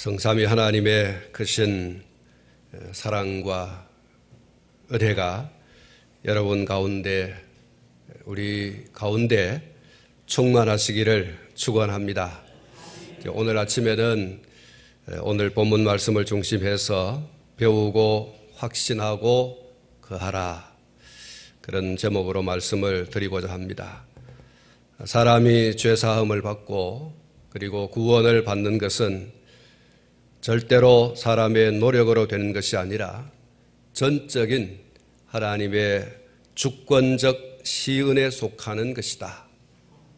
성삼위 하나님의 크신 사랑과 은혜가 여러분 가운데, 우리 가운데 충만하시기를 축원합니다. 오늘 아침에는 오늘 본문 말씀을 중심해서 배우고 확신하고 거하라, 그런 제목으로 말씀을 드리고자 합니다. 사람이 죄사함을 받고 그리고 구원을 받는 것은 절대로 사람의 노력으로 되는 것이 아니라 전적인 하나님의 주권적 시은에 속하는 것이다.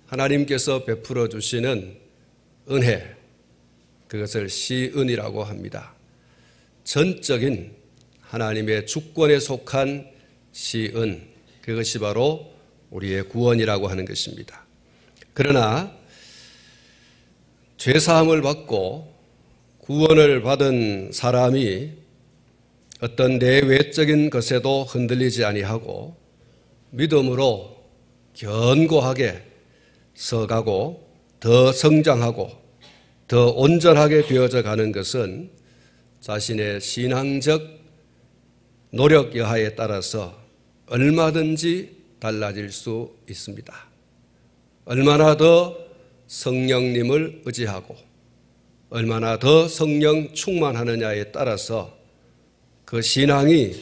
하나님께서 베풀어 주시는 은혜, 그것을 시은이라고 합니다. 전적인 하나님의 주권에 속한 시은, 그것이 바로 우리의 구원이라고 하는 것입니다. 그러나 죄사함을 받고 구원을 받은 사람이 어떤 내외적인 것에도 흔들리지 아니하고 믿음으로 견고하게 서가고 더 성장하고 더 온전하게 되어져 가는 것은 자신의 신앙적 노력 여하에 따라서 얼마든지 달라질 수 있습니다. 얼마나 더 성령님을 의지하고 얼마나 더 성령 충만하느냐에 따라서 그 신앙이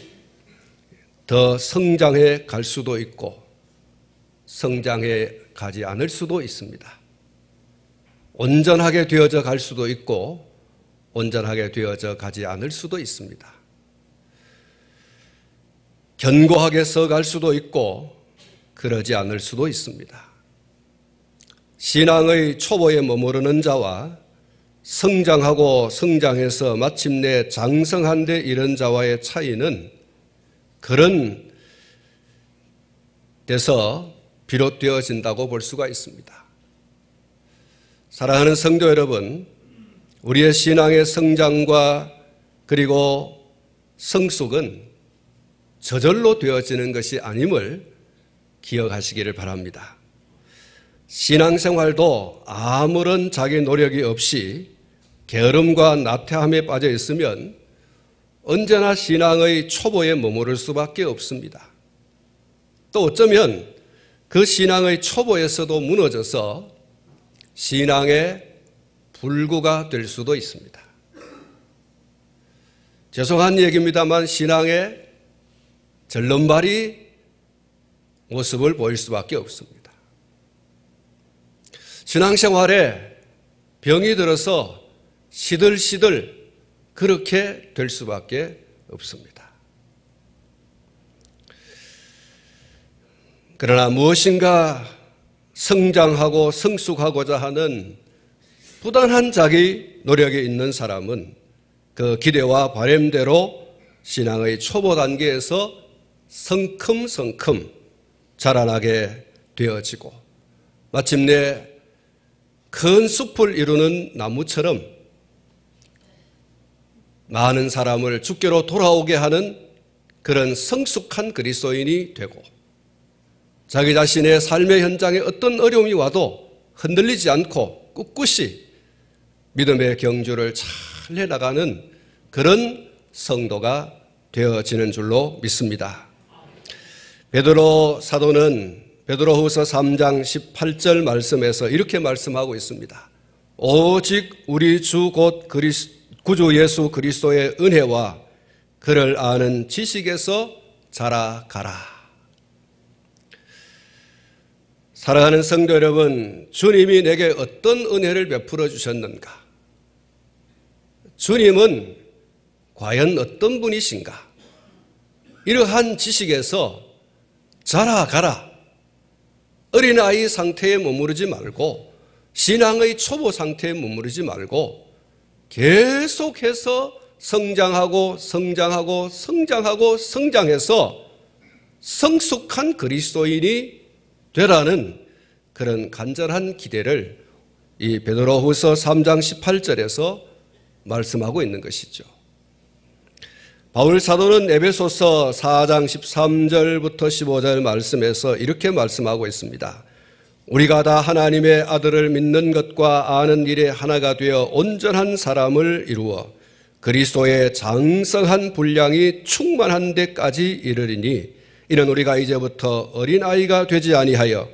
더 성장해 갈 수도 있고 성장해 가지 않을 수도 있습니다. 온전하게 되어져 갈 수도 있고 온전하게 되어져 가지 않을 수도 있습니다. 견고하게 서갈 수도 있고 그러지 않을 수도 있습니다. 신앙의 초보에 머무르는 자와 성장하고 성장해서 마침내 장성한 데 이른 자와의 차이는 그런 데서 비롯되어진다고 볼 수가 있습니다. 사랑하는 성도 여러분, 우리의 신앙의 성장과 그리고 성숙은 저절로 되어지는 것이 아님을 기억하시기를 바랍니다. 신앙생활도 아무런 자기 노력이 없이 게으름과 나태함에 빠져 있으면 언제나 신앙의 초보에 머무를 수밖에 없습니다. 또 어쩌면 그 신앙의 초보에서도 무너져서 신앙의 불구가 될 수도 있습니다. 죄송한 얘기입니다만 신앙의 절름발이 모습을 보일 수밖에 없습니다. 신앙생활에 병이 들어서 시들시들 그렇게 될 수밖에 없습니다. 그러나 무엇인가 성장하고 성숙하고자 하는 부단한 자기 노력이 있는 사람은 그 기대와 바람대로 신앙의 초보 단계에서 성큼성큼 자라나게 되어지고 마침내 큰 숲을 이루는 나무처럼 많은 사람을 주께로 돌아오게 하는 그런 성숙한 그리스도인이 되고 자기 자신의 삶의 현장에 어떤 어려움이 와도 흔들리지 않고 꿋꿋이 믿음의 경주를 잘 해나가는 그런 성도가 되어지는 줄로 믿습니다. 베드로 사도는 베드로후서 3장 18절 말씀에서 이렇게 말씀하고 있습니다. 오직 우리 주 곧 구주 예수 그리스도의 은혜와 그를 아는 지식에서 자라가라. 사랑하는 성도 여러분, 주님이 내게 어떤 은혜를 베풀어 주셨는가? 주님은 과연 어떤 분이신가? 이러한 지식에서 자라가라. 어린아이 상태에 머무르지 말고 신앙의 초보 상태에 머무르지 말고 계속해서 성장하고 성장하고 성장하고 성장해서 성숙한 그리스도인이 되라는 그런 간절한 기대를 이 베드로후서 3장 18절에서 말씀하고 있는 것이죠. 바울 사도는 에베소서 4장 13절부터 15절 말씀에서 이렇게 말씀하고 있습니다. 우리가 다 하나님의 아들을 믿는 것과 아는 일에 하나가 되어 온전한 사람을 이루어 그리스도의 장성한 분량이 충만한 데까지 이르리니 이는 우리가 이제부터 어린아이가 되지 아니하여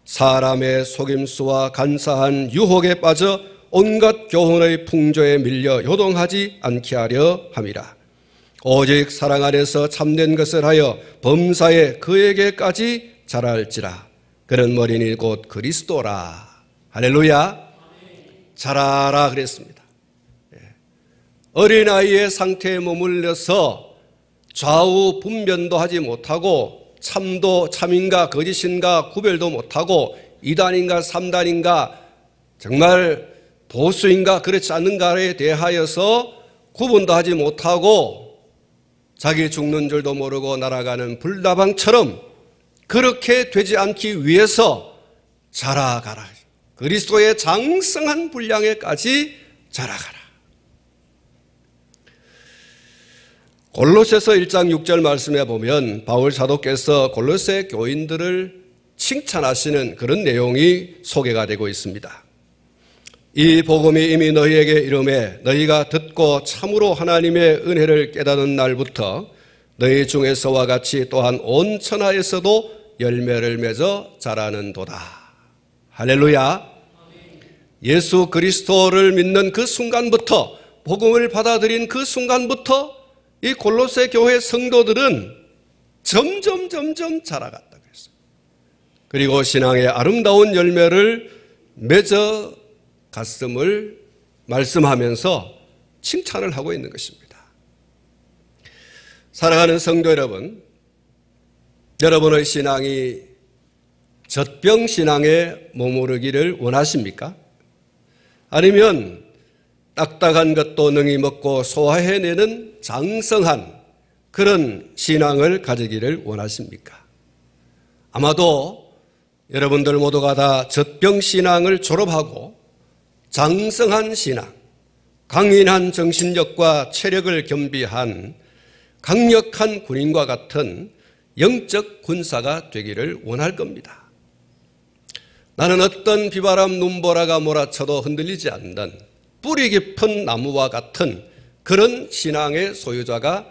사람의 속임수와 간사한 유혹에 빠져 온갖 교훈의 풍조에 밀려 요동하지 않게 하려 함이라. 오직 사랑 안에서 참된 것을 하여 범사에 그에게까지 자랄지라. 그는 머리니 곧 그리스도라. 할렐루야. 자라라 그랬습니다. 어린아이의 상태에 머물러서 좌우 분별도 하지 못하고 참인가 거짓인가 구별도 못하고 2단인가 3단인가 정말 보수인가 그렇지 않는가에 대하여서 구분도 하지 못하고 자기 죽는 줄도 모르고 날아가는 불나방처럼 그렇게 되지 않기 위해서 자라가라. 그리스도의 장성한 분량에까지 자라가라. 골로새서 1장 6절 말씀에 보면 바울 사도께서 골로새 교인들을 칭찬하시는 그런 내용이 소개가 되고 있습니다. 이 복음이 이미 너희에게 이름에 너희가 듣고 참으로 하나님의 은혜를 깨닫는 날부터 너희 중에서와 같이 또한 온 천하에서도 열매를 맺어 자라는도다. 할렐루야. 예수 그리스도를 믿는 그 순간부터 복음을 받아들인 그 순간부터 이 골로새 교회 성도들은 점점 자라갔다 그랬어요. 그리고 신앙의 아름다운 열매를 맺어 갔음을 말씀하면서 칭찬을 하고 있는 것입니다. 사랑하는 성도 여러분, 여러분의 신앙이 젖병신앙에 머무르기를 원하십니까? 아니면 딱딱한 것도 능히 먹고 소화해내는 장성한 그런 신앙을 가지기를 원하십니까? 아마도 여러분들 모두가 다 젖병신앙을 졸업하고 장성한 신앙, 강인한 정신력과 체력을 겸비한 강력한 군인과 같은 영적 군사가 되기를 원할 겁니다. 나는 어떤 비바람 눈보라가 몰아쳐도 흔들리지 않는 뿌리 깊은 나무와 같은 그런 신앙의 소유자가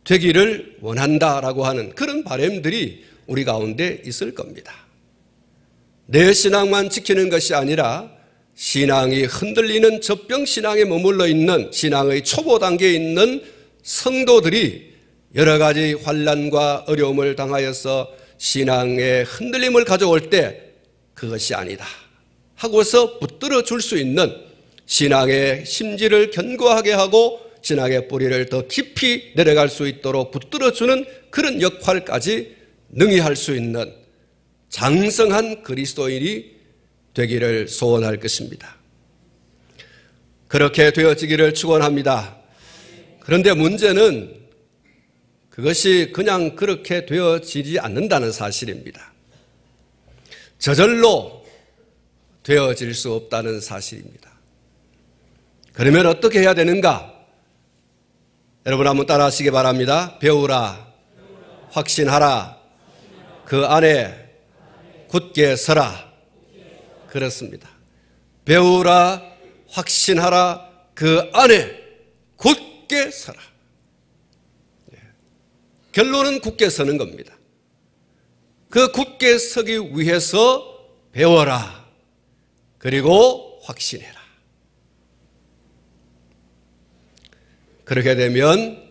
되기를 원한다라고 하는 그런 바람들이 우리 가운데 있을 겁니다. 내 신앙만 지키는 것이 아니라 신앙이 흔들리는 젖병신앙에 머물러 있는 신앙의 초보 단계에 있는 성도들이 여러 가지 환난과 어려움을 당하여서 신앙의 흔들림을 가져올 때 그것이 아니다 하고서 붙들어 줄 수 있는 신앙의 심지를 견고하게 하고 신앙의 뿌리를 더 깊이 내려갈 수 있도록 붙들어주는 그런 역할까지 능히 할 수 있는 장성한 그리스도인이 되기를 소원할 것입니다. 그렇게 되어지기를 축원합니다. 그런데 문제는 그것이 그냥 그렇게 되어지지 않는다는 사실입니다. 저절로 되어질 수 없다는 사실입니다. 그러면 어떻게 해야 되는가? 여러분 한번 따라 하시기 바랍니다. 배우라, 확신하라, 그 안에 굳게 서라. 그렇습니다. 배우라, 확신하라, 그 안에 굳게 서라. 결론은 굳게 서는 겁니다. 그 굳게 서기 위해서 배워라. 그리고 확신해라. 그렇게 되면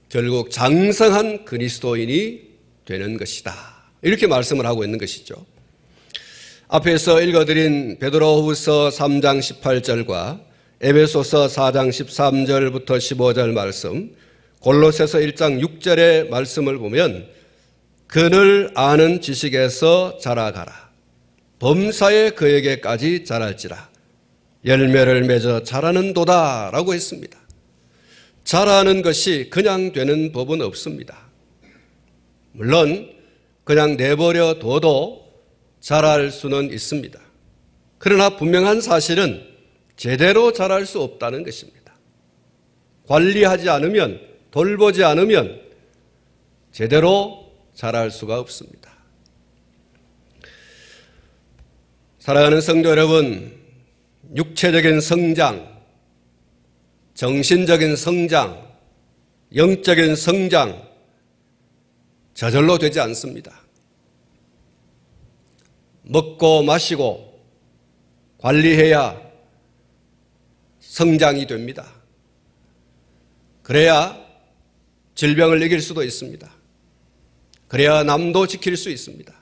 결국 장성한 그리스도인이 되는 것이다. 이렇게 말씀을 하고 있는 것이죠. 앞에서 읽어드린 베드로후서 3장 18절과 에베소서 4장 13절부터 15절 말씀, 골로새서 1장 6절의 말씀을 보면 그를 아는 지식에서 자라가라. 범사에 그에게까지 자랄지라. 열매를 맺어 자라는도다 라고 했습니다. 자라는 것이 그냥 되는 법은 없습니다. 물론 그냥 내버려 둬도 자랄 수는 있습니다. 그러나 분명한 사실은 제대로 자랄 수 없다는 것입니다. 관리하지 않으면, 돌보지 않으면 제대로 자랄 수가 없습니다. 사랑하는 성도 여러분, 육체적인 성장, 정신적인 성장, 영적인 성장 저절로 되지 않습니다. 먹고 마시고 관리해야 성장이 됩니다. 그래야 질병을 이길 수도 있습니다. 그래야 남도 지킬 수 있습니다.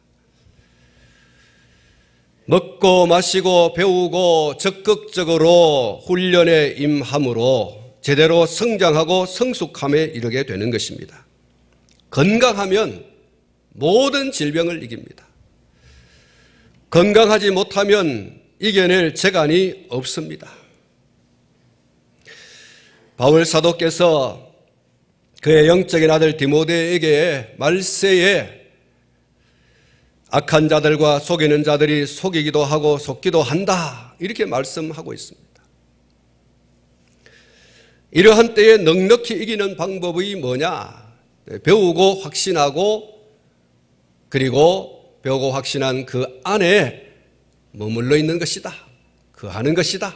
먹고 마시고 배우고 적극적으로 훈련에 임함으로 제대로 성장하고 성숙함에 이르게 되는 것입니다. 건강하면 모든 질병을 이깁니다. 건강하지 못하면 이겨낼 재간이 없습니다. 바울 사도께서 그의 영적인 아들 디모데에게 말세에 악한 자들과 속이는 자들이 속이기도 하고 속기도 한다, 이렇게 말씀하고 있습니다. 이러한 때에 넉넉히 이기는 방법이 뭐냐? 배우고 확신하고, 그리고 배우고 확신한 그 안에 머물러 있는 것이다. 그 하는 것이다.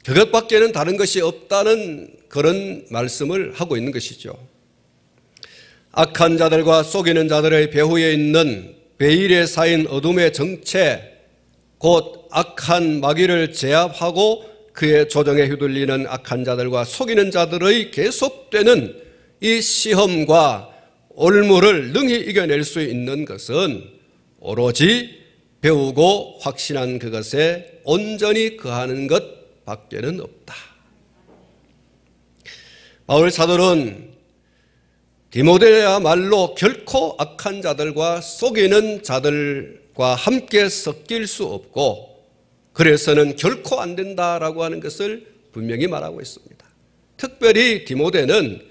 그것밖에는 다른 것이 없다는 그런 말씀을 하고 있는 것이죠. 악한 자들과 속이는 자들의 배후에 있는 베일에 쌓인 어둠의 정체, 곧 악한 마귀를 제압하고 그의 조정에 휘둘리는 악한 자들과 속이는 자들의 계속되는 이 시험과 올무를 능히 이겨낼 수 있는 것은 오로지 배우고 확신한 그것에 온전히 거하는 것 밖에는 없다. 바울 사도는 디모데야말로 결코 악한 자들과 속이는 자들과 함께 섞일 수 없고, 그래서는 결코 안 된다라고 하는 것을 분명히 말하고 있습니다. 특별히 디모데는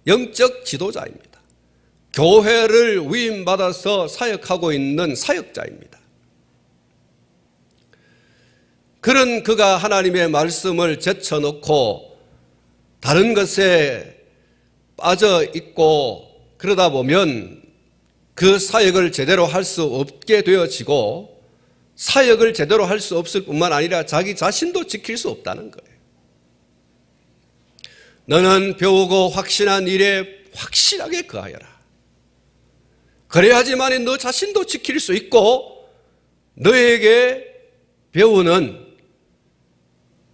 영적 지도자입니다. 교회를 위임받아서 사역하고 있는 사역자입니다. 그런 그가 하나님의 말씀을 제쳐놓고 다른 것에 빠져 있고 그러다 보면 그 사역을 제대로 할 수 없게 되어지고, 사역을 제대로 할 수 없을 뿐만 아니라 자기 자신도 지킬 수 없다는 거예요. 너는 배우고 확신한 일에 확실하게 거하여라. 그래야지만 너 자신도 지킬 수 있고, 너에게 배우는,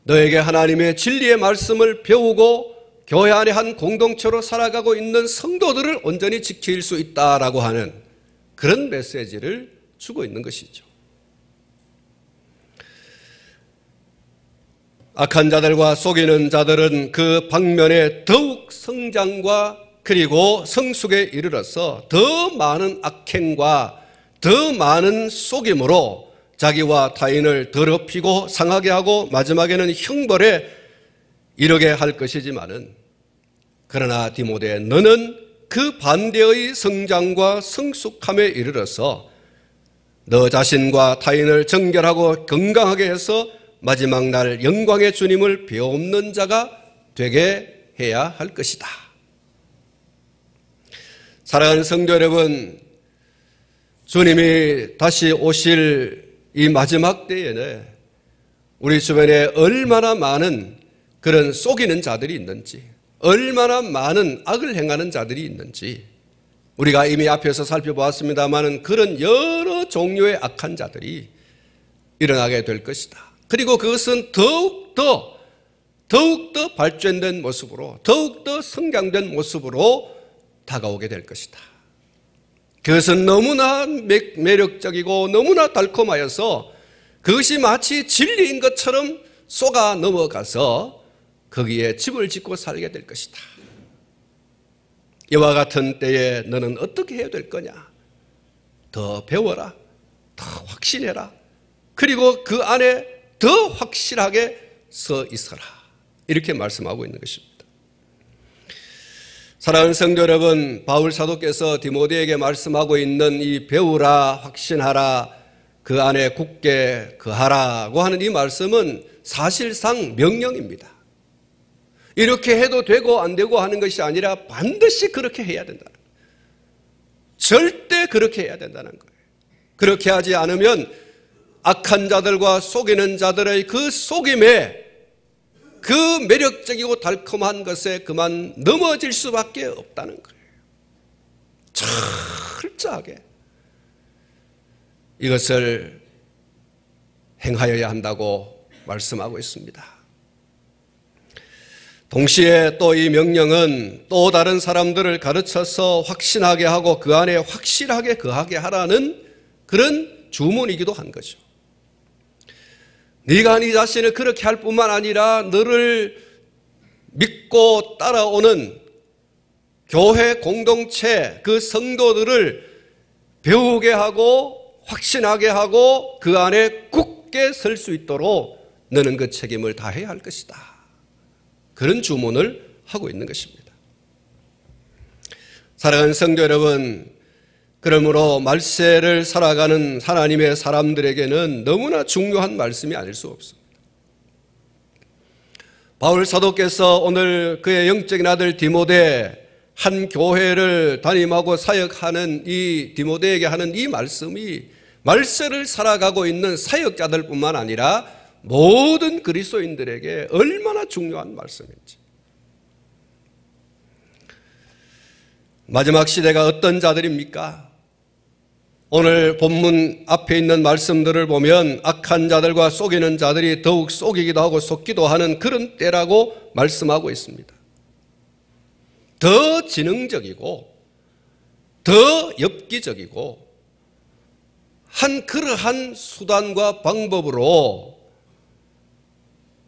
너에게 하나님의 진리의 말씀을 배우고 교회 안에 한 공동체로 살아가고 있는 성도들을 온전히 지킬 수 있다라고 하는 그런 메시지를 주고 있는 것이죠. 악한 자들과 속이는 자들은 그 방면에 더욱 성장과 그리고 성숙에 이르러서 더 많은 악행과 더 많은 속임으로 자기와 타인을 더럽히고 상하게 하고 마지막에는 형벌에 이르게 할 것이지만은, 그러나 디모데, 너는 그 반대의 성장과 성숙함에 이르러서 너 자신과 타인을 정결하고 건강하게 해서 마지막 날 영광의 주님을 배옵는 자가 되게 해야 할 것이다. 사랑하는 성도 여러분, 주님이 다시 오실 이 마지막 때에는 우리 주변에 얼마나 많은 그런 속이는 자들이 있는지, 얼마나 많은 악을 행하는 자들이 있는지 우리가 이미 앞에서 살펴보았습니다만, 그런 여러 종류의 악한 자들이 일어나게 될 것이다. 그리고 그것은 더욱더 발전된 모습으로, 더욱더 성장된 모습으로 다가오게 될 것이다. 그것은 너무나 매력적이고 너무나 달콤하여서 그것이 마치 진리인 것처럼 쏘가 넘어가서 거기에 집을 짓고 살게 될 것이다. 이와 같은 때에 너는 어떻게 해야 될 거냐? 더 배워라. 더 확신해라. 그리고 그 안에 더 확실하게 서 있어라. 이렇게 말씀하고 있는 것입니다. 사랑하는 성도 여러분, 바울 사도께서 디모데에게 말씀하고 있는 이 배우라, 확신하라, 그 안에 굳게 거하라고 하는 이 말씀은 사실상 명령입니다. 이렇게 해도 되고 안 되고 하는 것이 아니라 반드시 그렇게 해야 된다는 거예요. 절대 그렇게 해야 된다는 거예요. 그렇게 하지 않으면 악한 자들과 속이는 자들의 그 속임에, 그 매력적이고 달콤한 것에 그만 넘어질 수밖에 없다는 거예요. 철저하게 이것을 행하여야 한다고 말씀하고 있습니다. 동시에 또 이 명령은 또 다른 사람들을 가르쳐서 확신하게 하고 그 안에 확실하게 거하게 하라는 그런 주문이기도 한 거죠. 네가 네 자신을 그렇게 할 뿐만 아니라 너를 믿고 따라오는 교회 공동체 그 성도들을 배우게 하고 확신하게 하고 그 안에 굳게 설 수 있도록 너는 그 책임을 다해야 할 것이다. 그런 주문을 하고 있는 것입니다. 사랑하는 성도 여러분, 그러므로 말세를 살아가는 하나님의 사람들에게는 너무나 중요한 말씀이 아닐 수 없습니다. 바울 사도께서 오늘 그의 영적인 아들 디모데, 한 교회를 담임하고 사역하는 이 디모데에게 하는 이 말씀이 말세를 살아가고 있는 사역자들뿐만 아니라 모든 그리스도인들에게 얼마나 중요한 말씀인지. 마지막 시대가 어떤 자들입니까? 오늘 본문 앞에 있는 말씀들을 보면 악한 자들과 속이는 자들이 더욱 속이기도 하고 속기도 하는 그런 때라고 말씀하고 있습니다. 더 지능적이고 더 엽기적이고 한 그러한 수단과 방법으로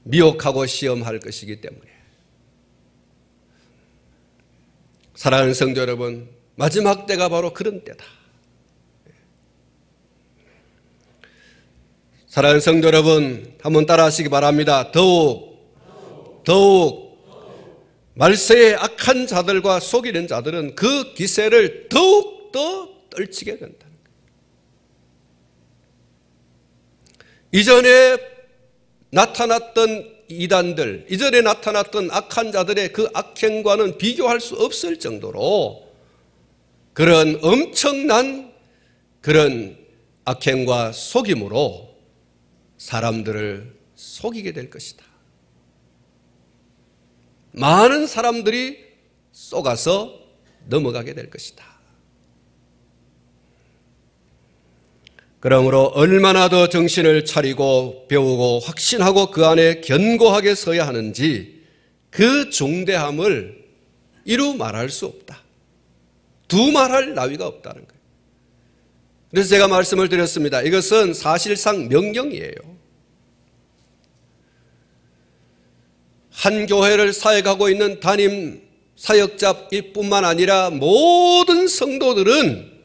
미혹하고 시험할 것이기 때문에, 사랑하는 성도 여러분, 마지막 때가 바로 그런 때다. 사랑하는 성도 여러분, 한번 따라하시기 바랍니다. 더욱 말세의 악한 자들과 속이는 자들은 그 기세를 더욱 더 떨치게 된다는 거예요. 이전에 나타났던 이단들, 이전에 나타났던 악한 자들의 그 악행과는 비교할 수 없을 정도로 그런 엄청난 그런 악행과 속임으로 사람들을 속이게 될 것이다. 많은 사람들이 속아서 넘어가게 될 것이다. 그러므로 얼마나 더 정신을 차리고 배우고 확신하고 그 안에 견고하게 서야 하는지 그 중대함을 이루 말할 수 없다. 두말할 나위가 없다는 거예요. 그래서 제가 말씀을 드렸습니다. 이것은 사실상 명령이에요. 한 교회를 사역하고 있는 담임 사역자뿐만 아니라 모든 성도들은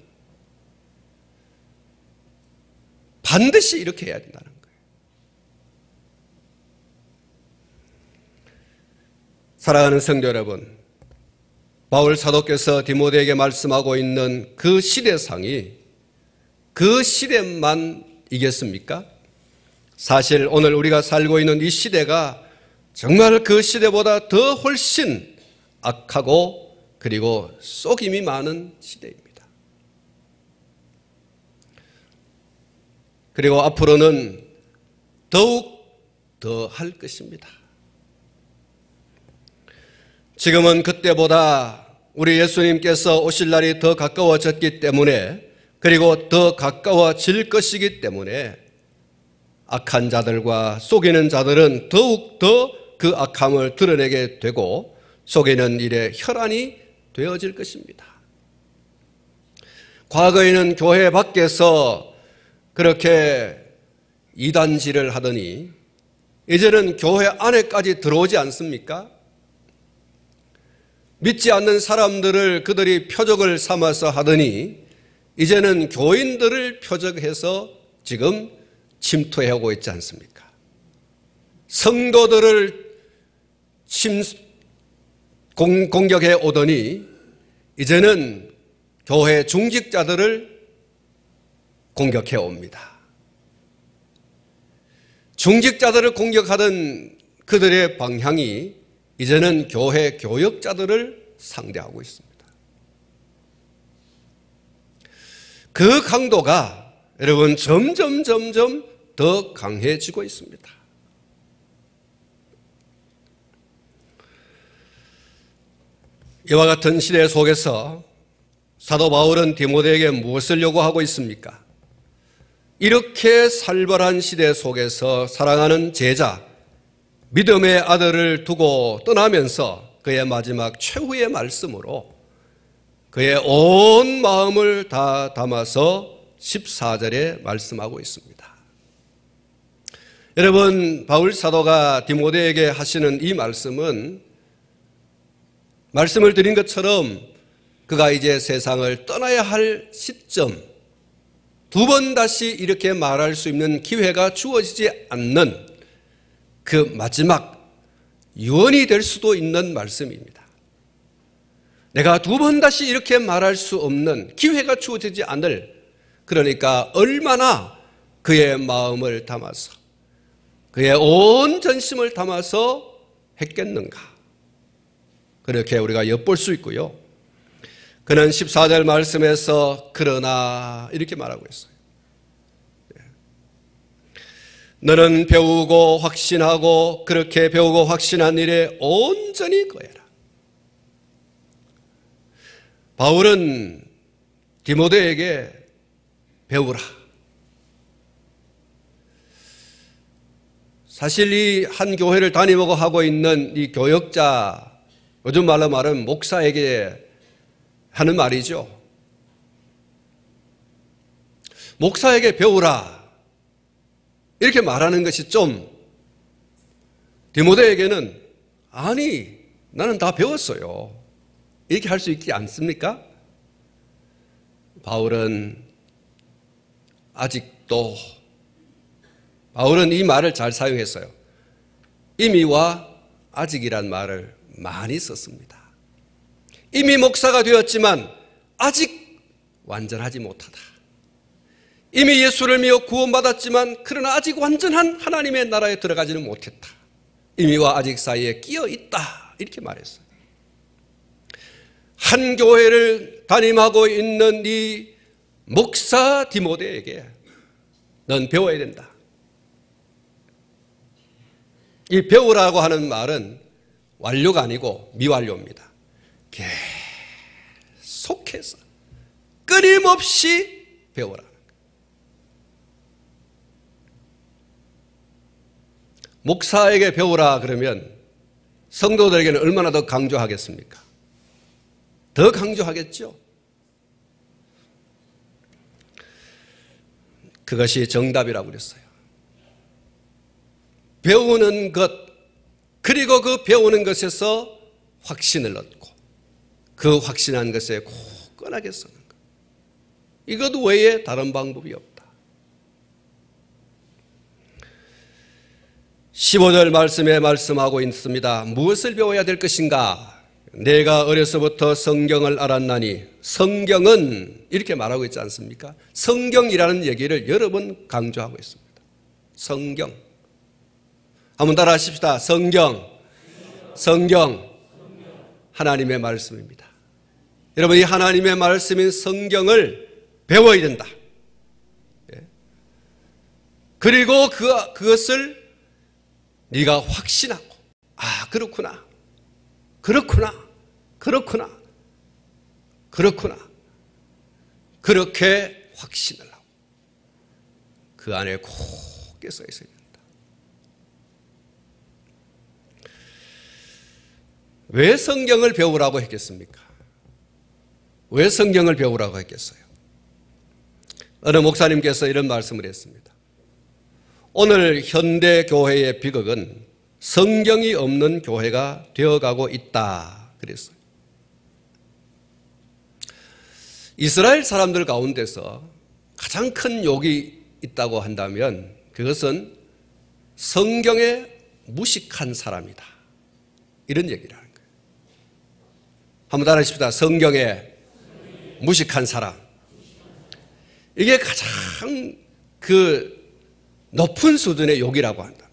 반드시 이렇게 해야 된다는 거예요. 사랑하는 성도 여러분, 바울 사도께서 디모데에게 말씀하고 있는 그 시대상이 그 시대만 이겠습니까? 사실 오늘 우리가 살고 있는 이 시대가 정말 그 시대보다 더 훨씬 악하고 그리고 속임이 많은 시대입니다. 그리고 앞으로는 더욱 더 할 것입니다. 지금은 그때보다 우리 예수님께서 오실 날이 더 가까워졌기 때문에, 그리고 더 가까워질 것이기 때문에 악한 자들과 속이는 자들은 더욱 더 그 악함을 드러내게 되고 속이는 일에 혈안이 되어질 것입니다. 과거에는 교회 밖에서 그렇게 이단질을 하더니 이제는 교회 안에까지 들어오지 않습니까? 믿지 않는 사람들을 그들이 표적을 삼아서 하더니 이제는 교인들을 표적해서 지금 침투하고 있지 않습니까? 성도들을 공격해 오더니 이제는 교회 중직자들을 공격해 옵니다. 중직자들을 공격하던 그들의 방향이 이제는 교회 교역자들을 상대하고 있습니다. 그 강도가 여러분 점점 더 강해지고 있습니다. 이와 같은 시대 속에서 사도 바울은 디모데에게 무엇을 요구하고 있습니까? 이렇게 살벌한 시대 속에서 사랑하는 제자, 믿음의 아들을 두고 떠나면서 그의 마지막 최후의 말씀으로 그의 온 마음을 다 담아서 14절에 말씀하고 있습니다. 여러분, 바울 사도가 디모데에게 하시는 이 말씀은 말씀을 드린 것처럼 그가 이제 세상을 떠나야 할 시점, 두 번 다시 이렇게 말할 수 있는 기회가 주어지지 않는 그 마지막 유언이 될 수도 있는 말씀입니다. 내가 두 번 다시 이렇게 말할 수 없는 기회가 주어지지 않을, 그러니까 얼마나 그의 마음을 담아서 그의 온 전심을 담아서 했겠는가, 그렇게 우리가 엿볼 수 있고요. 그는 14절 말씀에서 그러나 이렇게 말하고 있어요. 너는 배우고 확신하고 그렇게 배우고 확신한 일에 온전히 거해라. 바울은 디모데에게 배우라. 사실 이 한 교회를 다니고 하고 있는 이 교역자, 요즘 말로 말하면 목사에게 하는 말이죠. 목사에게 배우라. 이렇게 말하는 것이 좀 디모데에게는 아니, 나는 다 배웠어요. 이렇게 할 수 있지 않습니까? 바울은 이 말을 잘 사용했어요. 이미와 아직이란 말을 많이 썼습니다. 이미 목사가 되었지만 아직 완전하지 못하다. 이미 예수를 믿어 구원받았지만 그러나 아직 완전한 하나님의 나라에 들어가지는 못했다. 이미와 아직 사이에 끼어 있다. 이렇게 말했어요. 한 교회를 담임하고 있는 이 목사 디모데에게 넌 배워야 된다. 이 배우라고 하는 말은 완료가 아니고 미완료입니다. 계속해서 끊임없이 배우라. 목사에게 배우라 그러면 성도들에게는 얼마나 더 강조하겠습니까? 더 강조하겠죠. 그것이 정답이라고 그랬어요. 배우는 것, 그리고 그 배우는 것에서 확신을 얻고 그 확신한 것에 굳건하게 서는 것. 이것 외에 다른 방법이 없다. 15절 말씀에 말씀하고 있습니다. 무엇을 배워야 될 것인가? 내가 어려서부터 성경을 알았나니, 성경은 이렇게 말하고 있지 않습니까? 성경이라는 얘기를 여러 번 강조하고 있습니다. 성경. 한번 따라 하십시다. 성경. 하나님의 말씀입니다. 여러분, 이 하나님의 말씀인 성경을 배워야 된다. 그리고 그것을 네가 확신하고, 아, 그렇구나. 그렇게 확신을 하고 그 안에 굳게 서 있어야 된다. 왜 성경을 배우라고 했겠습니까? 왜 성경을 배우라고 했겠어요? 어느 목사님께서 이런 말씀을 했습니다. 오늘 현대 교회의 비극은 성경이 없는 교회가 되어가고 있다 그랬어요. 이스라엘 사람들 가운데서 가장 큰 욕이 있다고 한다면 그것은 성경에 무식한 사람이다, 이런 얘기를 하는 거예요. 한번 따라하십시다. 성경에 무식한 사람. 이게 가장 높은 수준의 욕이라고 한답니다.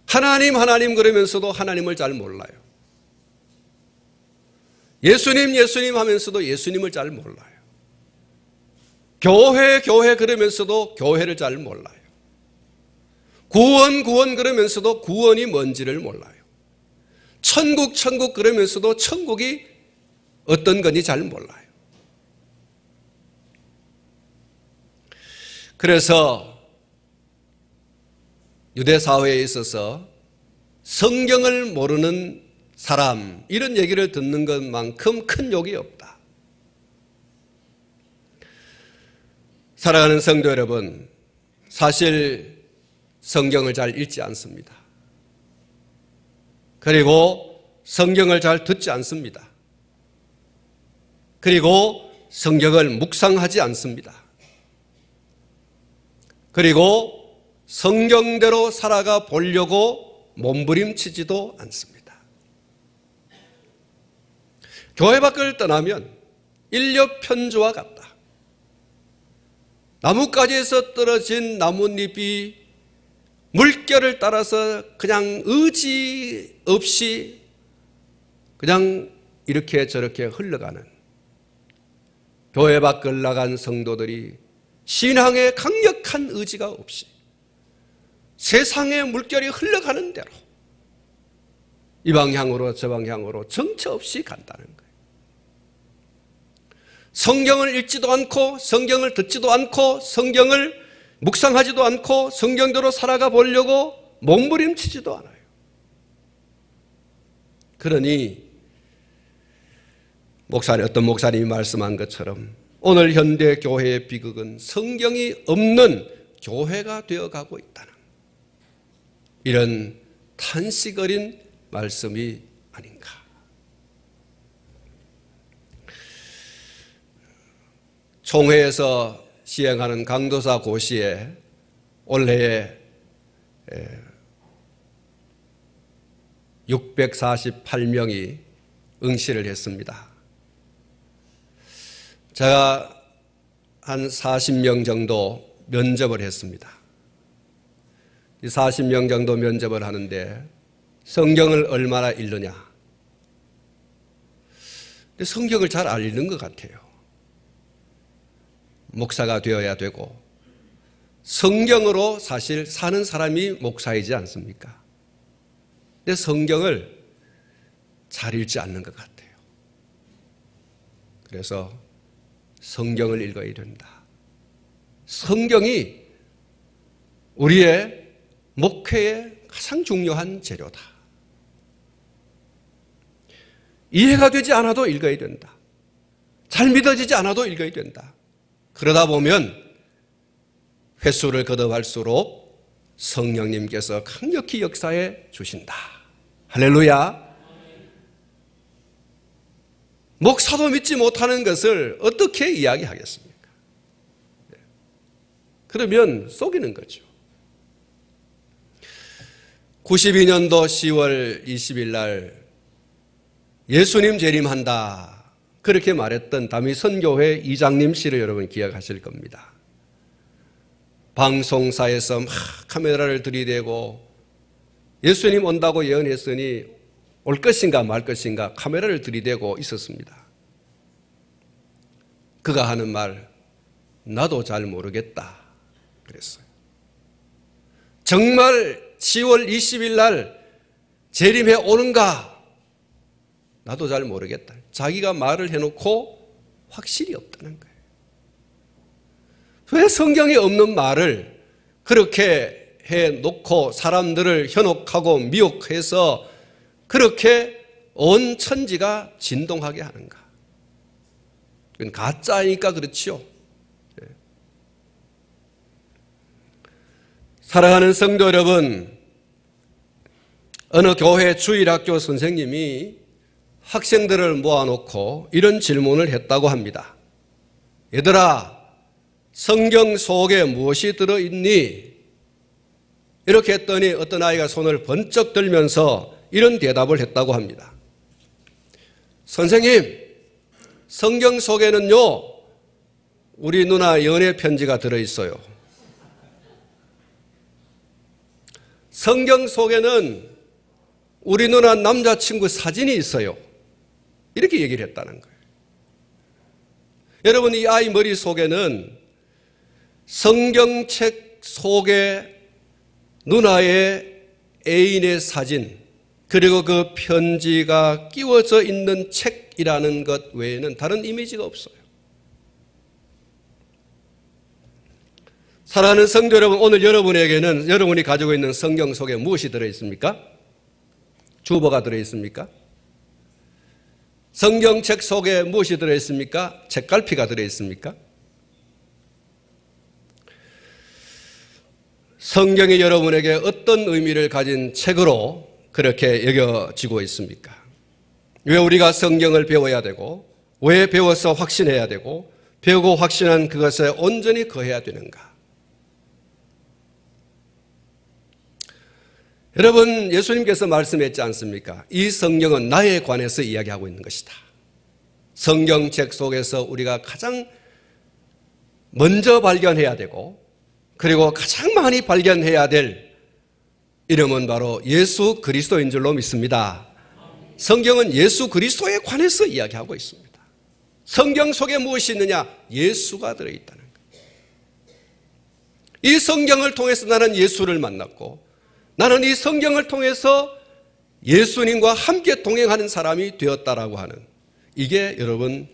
하나님 그러면서도 하나님을 잘 몰라요. 예수님 하면서도 예수님을 잘 몰라요. 교회 그러면서도 교회를 잘 몰라요. 구원 그러면서도 구원이 뭔지를 몰라요. 천국 그러면서도 천국이 어떤 건지 잘 몰라요. 그래서 유대 사회에 있어서 성경을 모르는 사람, 이런 얘기를 듣는 것만큼 큰 욕이 없다. 사랑하는 성도 여러분, 사실 성경을 잘 읽지 않습니다. 그리고 성경을 잘 듣지 않습니다. 그리고 성경을 묵상하지 않습니다. 그리고 성경대로 살아가 보려고 몸부림치지도 않습니다. 교회 밖을 떠나면 인력 편주와 같다. 나뭇가지에서 떨어진 나뭇잎이 물결을 따라서 그냥 의지 없이 그냥 이렇게 저렇게 흘러가는, 교회 밖을 나간 성도들이 신앙에 강력한 의지가 없이 세상의 물결이 흘러가는 대로 이 방향으로 저 방향으로 정처 없이 간다는 거예요. 성경을 읽지도 않고 성경을 듣지도 않고 성경을 묵상하지도 않고 성경대로 살아가 보려고 몸부림치지도 않아요. 그러니 어떤 목사님이 말씀한 것처럼 오늘 현대 교회의 비극은 성경이 없는 교회가 되어가고 있다는, 이런 탄식 어린 말씀이 아닌가. 총회에서 시행하는 강도사 고시에 올해에 648명이 응시를 했습니다. 제가 한 40명 정도 면접을 했습니다. 이 40명 정도 면접을 하는데 성경을 얼마나 읽느냐? 근데 성경을 잘 안 읽는 것 같아요. 목사가 되어야 되고 성경으로 사실 사는 사람이 목사이지 않습니까? 근데 성경을 잘 읽지 않는 것 같아요. 그래서 성경을 읽어야 된다. 성경이 우리의 목회의 가장 중요한 재료다. 이해가 되지 않아도 읽어야 된다. 잘 믿어지지 않아도 읽어야 된다. 그러다 보면 횟수를 거듭할수록 성령님께서 강력히 역사해 주신다. 할렐루야. 목사도 믿지 못하는 것을 어떻게 이야기하겠습니까? 그러면 속이는 거죠. 92년도 10월 20일 날 예수님 재림한다, 그렇게 말했던 다미선교회 이장님 씨를 여러분 기억하실 겁니다. 방송사에서 막 카메라를 들이대고 예수님 온다고 예언했으니 올 것인가 말 것인가 카메라를 들이대고 있었습니다. 그가 하는 말, 나도 잘 모르겠다 그랬어요. 정말 10월 20일 날 재림해 오는가? 나도 잘 모르겠다. 자기가 말을 해놓고 확실히 없다는 거예요. 왜 성경에 없는 말을 그렇게 해놓고 사람들을 현혹하고 미혹해서 그렇게 온 천지가 진동하게 하는가? 그건 가짜니까 그렇지요. 사랑하는 성도 여러분, 어느 교회 주일학교 선생님이 학생들을 모아놓고 이런 질문을 했다고 합니다. 얘들아, 성경 속에 무엇이 들어있니? 이렇게 했더니 어떤 아이가 손을 번쩍 들면서 이런 대답을 했다고 합니다. 선생님, 성경 속에는요, 우리 누나 연애 편지가 들어있어요. 성경 속에는 우리 누나 남자친구 사진이 있어요. 이렇게 얘기를 했다는 거예요. 여러분, 이 아이 머릿속에는 성경책 속에 누나의 애인의 사진 그리고 그 편지가 끼워져 있는 책이라는 것 외에는 다른 이미지가 없어요. 사랑하는 성도 여러분, 오늘 여러분에게는 여러분이 가지고 있는 성경 속에 무엇이 들어있습니까? 주보가 들어있습니까? 성경책 속에 무엇이 들어있습니까? 책갈피가 들어있습니까? 성경이 여러분에게 어떤 의미를 가진 책으로 그렇게 여겨지고 있습니까? 왜 우리가 성경을 배워야 되고, 왜 배워서 확신해야 되고, 배우고 확신한 그것에 온전히 거해야 되는가? 여러분, 예수님께서 말씀했지 않습니까? 이 성경은 나에 관해서 이야기하고 있는 것이다. 성경책 속에서 우리가 가장 먼저 발견해야 되고 그리고 가장 많이 발견해야 될 이름은 바로 예수 그리스도인 줄로 믿습니다. 성경은 예수 그리스도에 관해서 이야기하고 있습니다. 성경 속에 무엇이 있느냐? 예수가 들어있다는 거예요. 이 성경을 통해서 나는 예수를 만났고 나는 이 성경을 통해서 예수님과 함께 동행하는 사람이 되었다라고 하는, 이게 여러분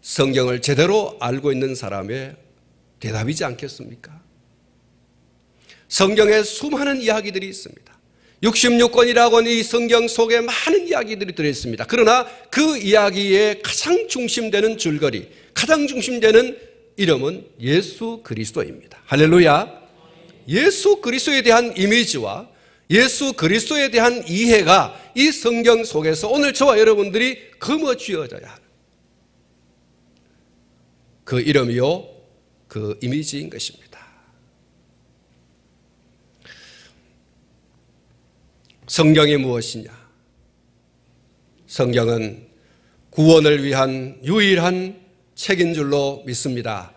성경을 제대로 알고 있는 사람의 대답이지 않겠습니까? 성경에 수많은 이야기들이 있습니다. 66권이라고 하는 이 성경 속에 많은 이야기들이 들어있습니다. 그러나 그 이야기의 가장 중심되는 줄거리, 가장 중심되는 이름은 예수 그리스도입니다. 할렐루야. 예수 그리스도에 대한 이미지와 예수 그리스도에 대한 이해가 이 성경 속에서 오늘 저와 여러분들이 거머쥐어져야 하는 그 이름이요, 그 이미지인 것입니다. 성경이 무엇이냐? 성경은 구원을 위한 유일한 책인 줄로 믿습니다.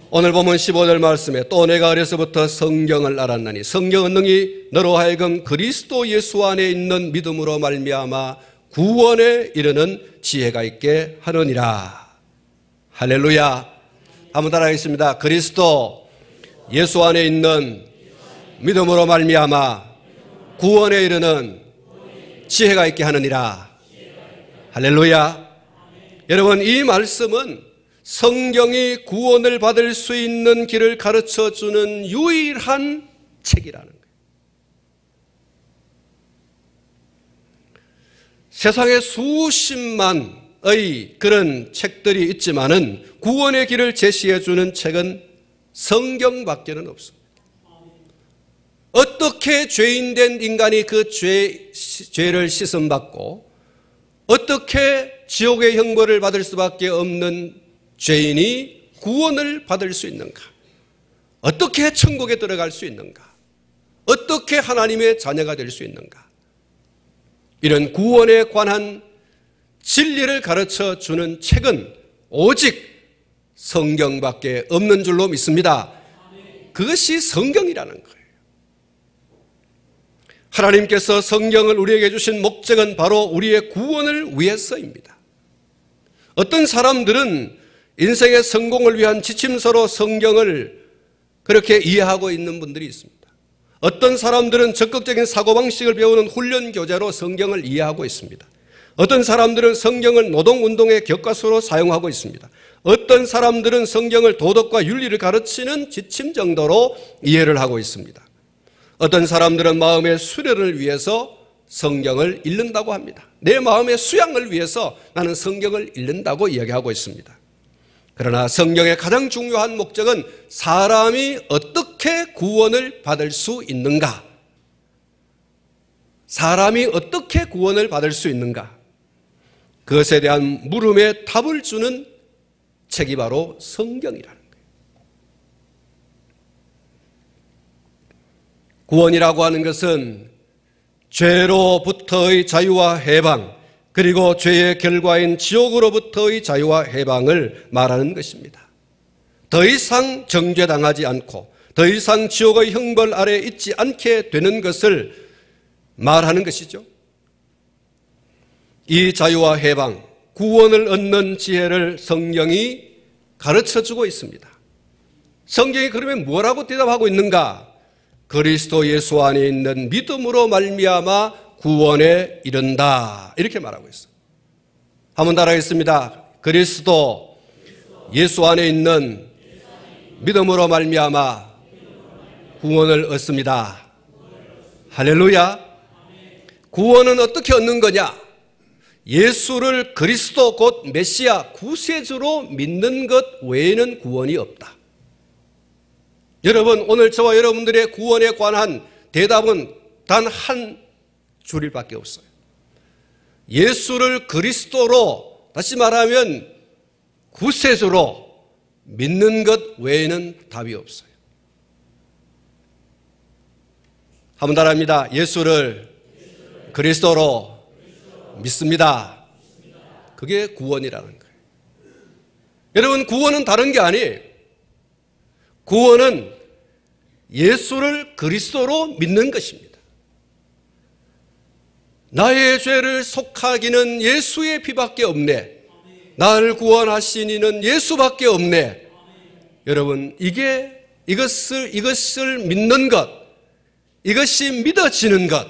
오늘 보면 15절 말씀에 또 내가 어려서부터 성경을 알았나니 성경은 능히 너로 하여금 그리스도 예수 안에 있는 믿음으로 말미암아 구원에 이르는 지혜가 있게 하느니라. 할렐루야. 한번 따라하겠습니다. 그리스도 예수 안에 있는 믿음으로 말미암아 구원에 이르는 지혜가 있게 하느니라. 할렐루야. 여러분, 이 말씀은 성경이 구원을 받을 수 있는 길을 가르쳐주는 유일한 책이라는 거예요. 세상에 수십만의 그런 책들이 있지만은 구원의 길을 제시해주는 책은 성경밖에는 없습니다. 어떻게 죄인된 인간이 그 죄를 씻음받고 어떻게 지옥의 형벌을 받을 수밖에 없는 죄인이 구원을 받을 수 있는가? 어떻게 천국에 들어갈 수 있는가? 어떻게 하나님의 자녀가 될 수 있는가? 이런 구원에 관한 진리를 가르쳐 주는 책은 오직 성경밖에 없는 줄로 믿습니다. 그것이 성경이라는 거예요. 하나님께서 성경을 우리에게 주신 목적은 바로 우리의 구원을 위해서입니다. 어떤 사람들은 인생의 성공을 위한 지침서로 성경을 그렇게 이해하고 있는 분들이 있습니다. 어떤 사람들은 적극적인 사고방식을 배우는 훈련 교재로 성경을 이해하고 있습니다. 어떤 사람들은 성경을 노동운동의 교과서로 사용하고 있습니다. 어떤 사람들은 성경을 도덕과 윤리를 가르치는 지침 정도로 이해를 하고 있습니다. 어떤 사람들은 마음의 수련을 위해서 성경을 읽는다고 합니다. 내 마음의 수양을 위해서 나는 성경을 읽는다고 이야기하고 있습니다. 그러나 성경의 가장 중요한 목적은 사람이 어떻게 구원을 받을 수 있는가? 사람이 어떻게 구원을 받을 수 있는가? 그것에 대한 물음에 답을 주는 책이 바로 성경이라는 거예요. 구원이라고 하는 것은 죄로부터의 자유와 해방, 그리고 죄의 결과인 지옥으로부터의 자유와 해방을 말하는 것입니다. 더 이상 정죄당하지 않고 더 이상 지옥의 형벌 아래 있지 않게 되는 것을 말하는 것이죠. 이 자유와 해방, 구원을 얻는 지혜를 성경이 가르쳐주고 있습니다. 성경이 그러면 뭐라고 대답하고 있는가? 그리스도 예수 안에 있는 믿음으로 말미암아 구원에 이른다, 이렇게 말하고 있어요. 한번 따라하겠습니다. 그리스도 예수 안에 있는 믿음으로 말미암아 구원을 얻습니다. 할렐루야. 구원은 어떻게 얻는 거냐? 예수를 그리스도 곧 메시아 구세주로 믿는 것 외에는 구원이 없다. 여러분, 오늘 저와 여러분들의 구원에 관한 대답은 단 한 줄일 밖에 없어요. 예수를 그리스도로, 다시 말하면 구세주로 믿는 것 외에는 답이 없어요. 한번 따라합니다. 예수를 그리스도로 믿습니다. 그게 구원이라는 거예요. 여러분, 구원은 다른 게 아니에요. 구원은 예수를 그리스도로 믿는 것입니다. 나의 죄를 속하기는 예수의 피밖에 없네. 나를 구원하신 이는 예수밖에 없네. 여러분, 이것을 믿는 것, 이것이 믿어지는 것,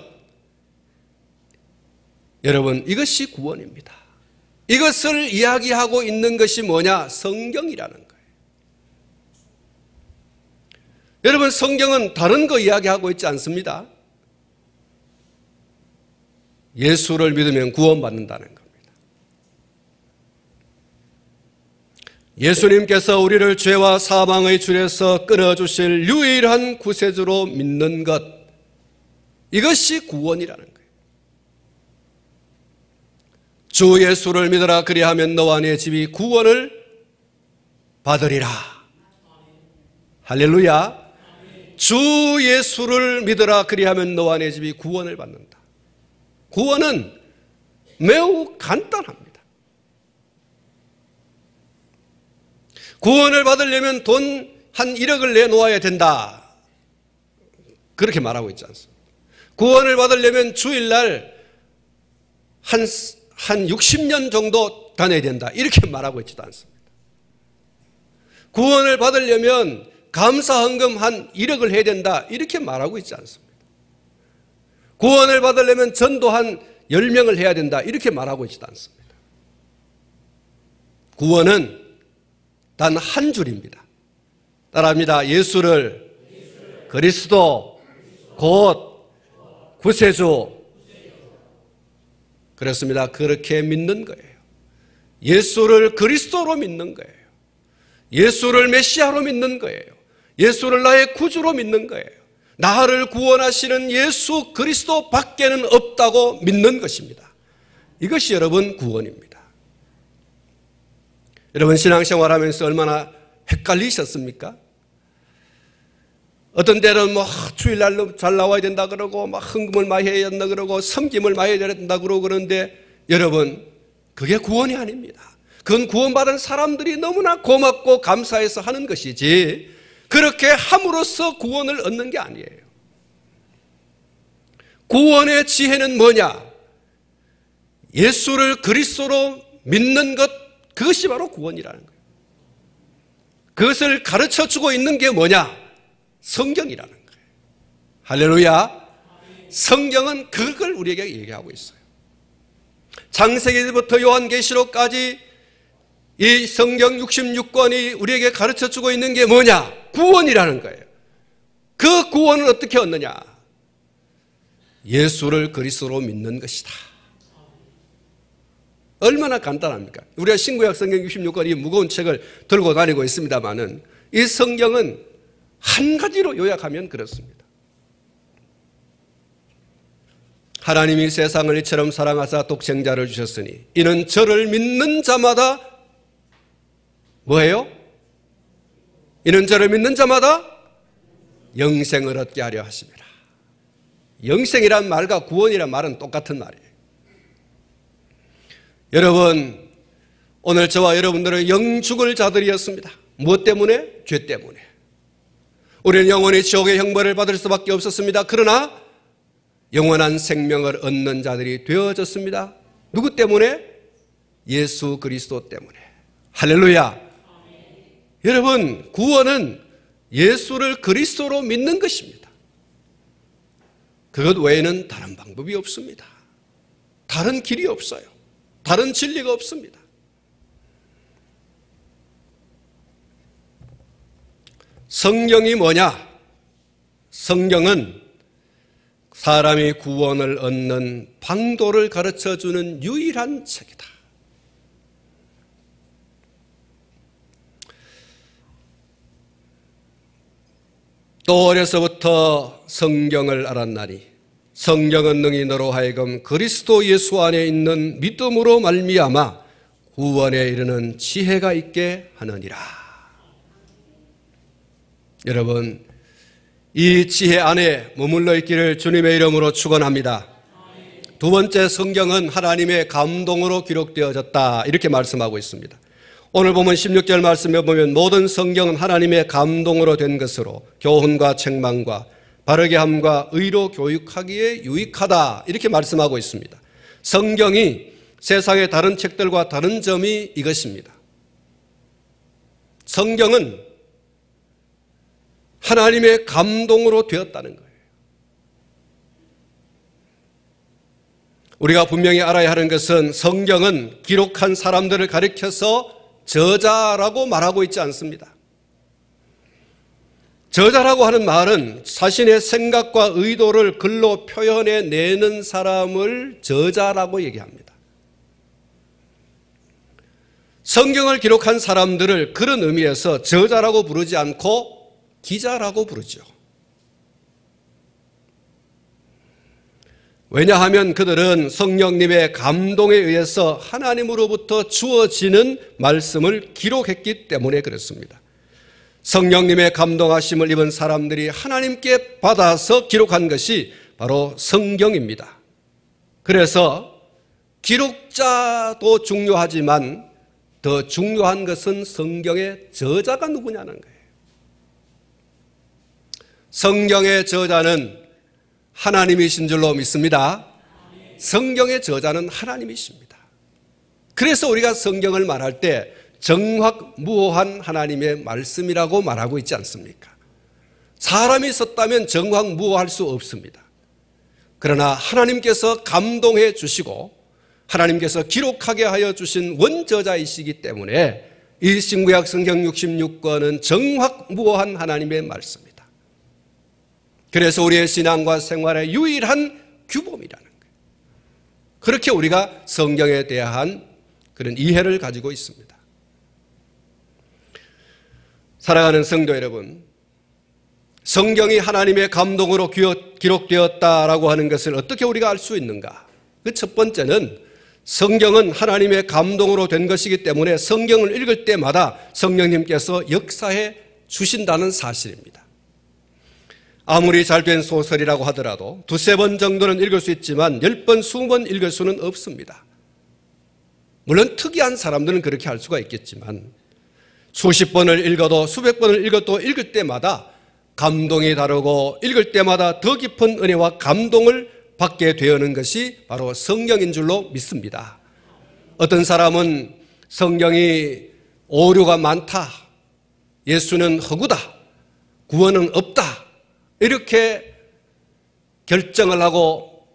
여러분, 이것이 구원입니다. 이것을 이야기하고 있는 것이 뭐냐? 성경이라는 거예요. 여러분, 성경은 다른 거 이야기하고 있지 않습니다. 예수를 믿으면 구원받는다는 겁니다. 예수님께서 우리를 죄와 사망의 줄에서 끊어주실 유일한 구세주로 믿는 것, 이것이 구원이라는 거예요. 주 예수를 믿으라, 그리하면 너와 네 집이 구원을 받으리라. 할렐루야. 주 예수를 믿으라, 그리하면 너와 네 집이 구원을 받는다. 구원은 매우 간단합니다. 구원을 받으려면 돈 한 1억을 내놓아야 된다, 그렇게 말하고 있지 않습니까? 구원을 받으려면 주일날 한 60년 정도 다녀야 된다, 이렇게 말하고 있지도 않습니다. 구원을 받으려면 감사헌금 한 1억을 해야 된다, 이렇게 말하고 있지 않습니다. 구원을 받으려면 전도 한 10명을 해야 된다, 이렇게 말하고 있지도 않습니다. 구원은 단 한 줄입니다. 따라합니다. 예수를 그리스도 곧 구세주. 그렇습니다. 그렇게 믿는 거예요. 예수를 그리스도로 믿는 거예요. 예수를 메시아로 믿는 거예요. 예수를 나의 구주로 믿는 거예요. 나를 구원하시는 예수 그리스도 밖에는 없다고 믿는 것입니다. 이것이 여러분 구원입니다. 여러분, 신앙생활하면서 얼마나 헷갈리셨습니까? 어떤 때는 주일날로 잘 나와야 된다 그러고 헌금을 많이 해야 된다 그러고 섬김을 많이 해야 된다 그러고 그러는데, 여러분, 그게 구원이 아닙니다. 그건 구원받은 사람들이 너무나 고맙고 감사해서 하는 것이지, 그렇게 함으로써 구원을 얻는 게 아니에요. 구원의 지혜는 뭐냐? 예수를 그리스도로 믿는 것, 그것이 바로 구원이라는 거예요. 그것을 가르쳐주고 있는 게 뭐냐? 성경이라는 거예요. 할렐루야. 성경은 그걸 우리에게 얘기하고 있어요. 창세기부터 요한계시록까지 이 성경 66권이 우리에게 가르쳐주고 있는 게 뭐냐? 구원이라는 거예요. 그 구원을 어떻게 얻느냐? 예수를 그리스도로 믿는 것이다. 얼마나 간단합니까? 우리가 신구약 성경 66권 이 무거운 책을 들고 다니고 있습니다만은, 이 성경은 한 가지로 요약하면 그렇습니다. 하나님이 세상을 이처럼 사랑하사 독생자를 주셨으니 이는 저를 믿는 자마다 뭐예요? 이는 저를 믿는 자마다 영생을 얻게 하려 하심이라. 영생이란 말과 구원이란 말은 똑같은 말이에요. 여러분, 오늘 저와 여러분들은 영죽을 자들이었습니다. 무엇 때문에? 죄 때문에. 우리는 영원히 지옥의 형벌을 받을 수밖에 없었습니다. 그러나 영원한 생명을 얻는 자들이 되어졌습니다. 누구 때문에? 예수 그리스도 때문에. 할렐루야. 여러분, 구원은 예수를 그리스도로 믿는 것입니다. 그것 외에는 다른 방법이 없습니다. 다른 길이 없어요. 다른 진리가 없습니다. 성경이 뭐냐? 성경은 사람이 구원을 얻는 방도를 가르쳐주는 유일한 책이다. 또 어려서부터 성경을 알았나니 성경은 능히 너로 하여금 그리스도 예수 안에 있는 믿음으로 말미암아 구원에 이르는 지혜가 있게 하느니라. 여러분, 이 지혜 안에 머물러 있기를 주님의 이름으로 축원합니다. 두 번째, 성경은 하나님의 감동으로 기록되어졌다, 이렇게 말씀하고 있습니다. 오늘 보면 16절 말씀에 보면 모든 성경은 하나님의 감동으로 된 것으로 교훈과 책망과 바르게 함과 의로 교육하기에 유익하다, 이렇게 말씀하고 있습니다. 성경이 세상의 다른 책들과 다른 점이 이것입니다. 성경은 하나님의 감동으로 되었다는 거예요. 우리가 분명히 알아야 하는 것은 성경은 기록한 사람들을 가리켜서 저자라고 말하고 있지 않습니다. 저자라고 하는 말은 자신의 생각과 의도를 글로 표현해 내는 사람을 저자라고 얘기합니다. 성경을 기록한 사람들을 그런 의미에서 저자라고 부르지 않고 기자라고 부르죠. 왜냐하면 그들은 성령님의 감동에 의해서 하나님으로부터 주어지는 말씀을 기록했기 때문에 그렇습니다. 성령님의 감동하심을 입은 사람들이 하나님께 받아서 기록한 것이 바로 성경입니다. 그래서 기록자도 중요하지만 더 중요한 것은 성경의 저자가 누구냐는 거예요. 성경의 저자는 하나님이신 줄로 믿습니다. 성경의 저자는 하나님이십니다. 그래서 우리가 성경을 말할 때 정확무오한 하나님의 말씀이라고 말하고 있지 않습니까? 사람이 썼다면 정확무오할 수 없습니다. 그러나 하나님께서 감동해 주시고 하나님께서 기록하게 하여 주신 원저자이시기 때문에 이 신구약 성경 66권은 정확무오한 하나님의 말씀입니다. 그래서 우리의 신앙과 생활의 유일한 규범이라는 거예요. 그렇게 우리가 성경에 대한 그런 이해를 가지고 있습니다. 사랑하는 성도 여러분, 성경이 하나님의 감동으로 기록되었다라고 하는 것을 어떻게 우리가 알 수 있는가? 그 첫 번째는 성경은 하나님의 감동으로 된 것이기 때문에 성경을 읽을 때마다 성령님께서 역사해 주신다는 사실입니다. 아무리 잘된 소설이라고 하더라도 두세 번 정도는 읽을 수 있지만 10번, 20번 읽을 수는 없습니다. 물론 특이한 사람들은 그렇게 할 수가 있겠지만 수십 번을 읽어도 수백 번을 읽어도 읽을 때마다 감동이 다르고 읽을 때마다 더 깊은 은혜와 감동을 받게 되는 것이 바로 성경인 줄로 믿습니다. 어떤 사람은 성경이 오류가 많다, 예수는 허구다, 구원은 없다, 이렇게 결정을 하고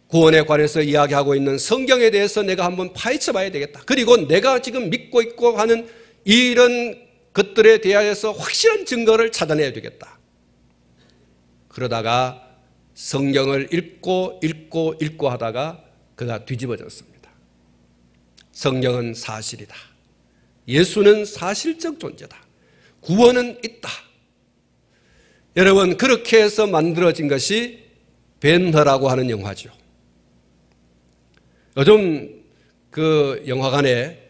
구원에 관해서 이야기하고 있는 성경에 대해서 내가 한번 파헤쳐 봐야 되겠다. 그리고 내가 지금 믿고 있고 하는 이런 것들에 대하여서 확실한 증거를 찾아내야 되겠다. 그러다가 성경을 읽고 하다가 그가 뒤집어졌습니다. 성경은 사실이다. 예수는 사실적 존재다. 구원은 있다. 여러분, 그렇게 해서 만들어진 것이 벤허라고 하는 영화죠. 요즘 그 영화관에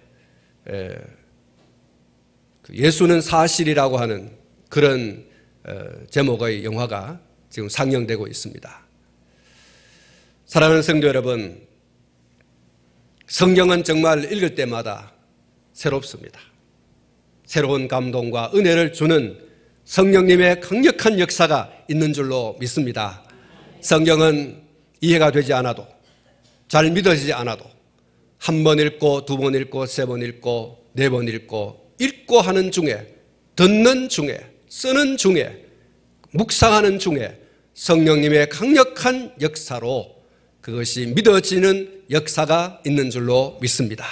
예수는 사실이라고 하는 그런 제목의 영화가 지금 상영되고 있습니다. 사랑하는 성도 여러분, 성경은 정말 읽을 때마다 새롭습니다. 새로운 감동과 은혜를 주는 성령님의 강력한 역사가 있는 줄로 믿습니다. 성경은 이해가 되지 않아도, 잘 믿어지지 않아도 한 번 읽고 두 번 읽고 세 번 읽고 네 번 읽고 하는 중에, 듣는 중에 쓰는 중에, 묵상하는 중에 성령님의 강력한 역사로 그것이 믿어지는 역사가 있는 줄로 믿습니다.